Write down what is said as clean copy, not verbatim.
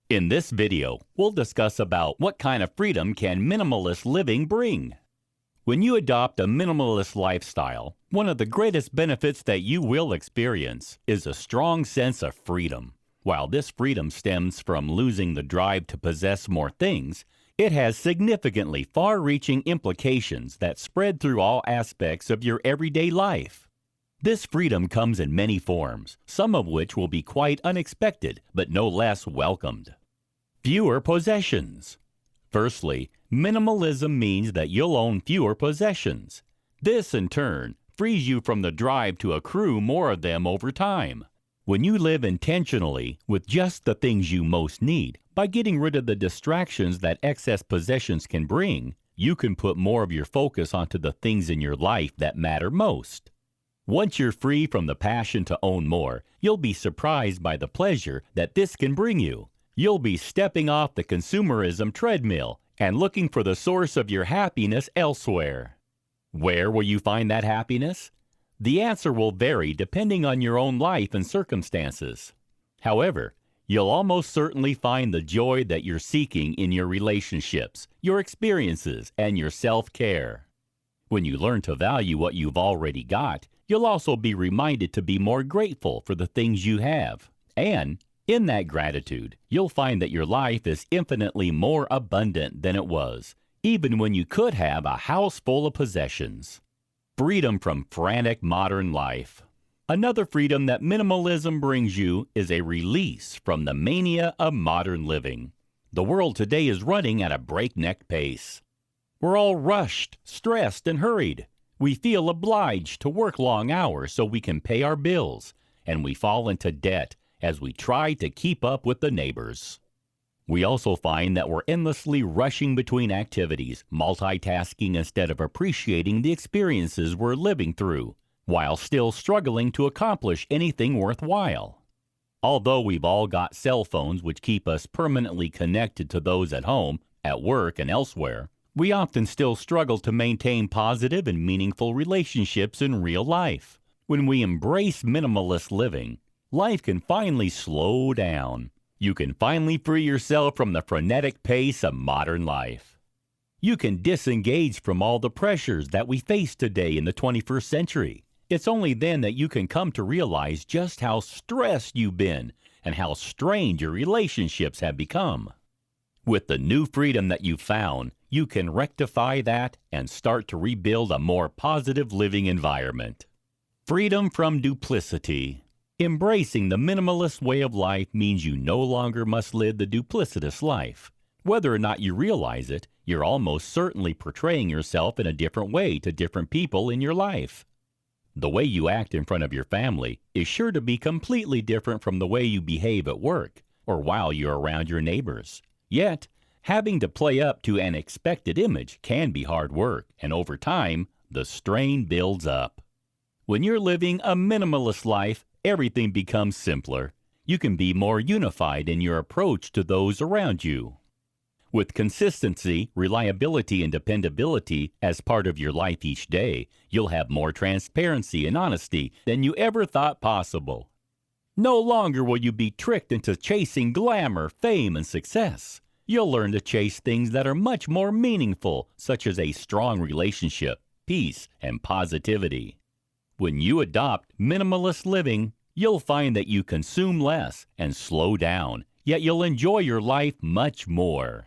In this video, we'll discuss about what kind of freedom can minimalist living bring. When you adopt a minimalist lifestyle, one of the greatest benefits that you will experience is a strong sense of freedom. While this freedom stems from losing the drive to possess more things, it has significantly far-reaching implications that spread through all aspects of your everyday life. This freedom comes in many forms, some of which will be quite unexpected, but no less welcomed. Fewer possessions. Firstly, minimalism means that you'll own fewer possessions. This, in turn, frees you from the drive to accrue more of them over time. When you live intentionally with just the things you most need, by getting rid of the distractions that excess possessions can bring, you can put more of your focus onto the things in your life that matter most. Once you're free from the passion to own more, you'll be surprised by the pleasure that this can bring you. You'll be stepping off the consumerism treadmill and looking for the source of your happiness elsewhere. Where will you find that happiness? The answer will vary depending on your own life and circumstances. However, you'll almost certainly find the joy that you're seeking in your relationships, your experiences, and your self-care. When you learn to value what you've already got, you'll also be reminded to be more grateful for the things you have. And in that gratitude, you'll find that your life is infinitely more abundant than it was, even when you could have a house full of possessions. Freedom from frantic modern life. Another freedom that minimalism brings you is a release from the mania of modern living. The world today is running at a breakneck pace. We're all rushed, stressed, and hurried. We feel obliged to work long hours so we can pay our bills, and we fall into debt as we try to keep up with the neighbors. We also find that we're endlessly rushing between activities, multitasking instead of appreciating the experiences we're living through, while still struggling to accomplish anything worthwhile. Although we've all got cell phones which keep us permanently connected to those at home, at work, and elsewhere, we often still struggle to maintain positive and meaningful relationships in real life. When we embrace minimalist living, life can finally slow down. You can finally free yourself from the frenetic pace of modern life. You can disengage from all the pressures that we face today in the 21st century. It's only then that you can come to realize just how stressed you've been and how strained your relationships have become. With the new freedom that you've found, you can rectify that and start to rebuild a more positive living environment. Freedom from duplicity. Embracing the minimalist way of life means you no longer must live the duplicitous life. Whether or not you realize it, you're almost certainly portraying yourself in a different way to different people in your life. The way you act in front of your family is sure to be completely different from the way you behave at work or while you're around your neighbors. Yet, having to play up to an expected image can be hard work, and over time, the strain builds up. When you're living a minimalist life, everything becomes simpler. You can be more unified in your approach to those around you. With consistency, reliability, and dependability as part of your life each day, you'll have more transparency and honesty than you ever thought possible. No longer will you be tricked into chasing glamour, fame, and success. You'll learn to chase things that are much more meaningful, such as a strong relationship, peace, and positivity. When you adopt minimalist living, you'll find that you consume less and slow down, yet you'll enjoy your life much more.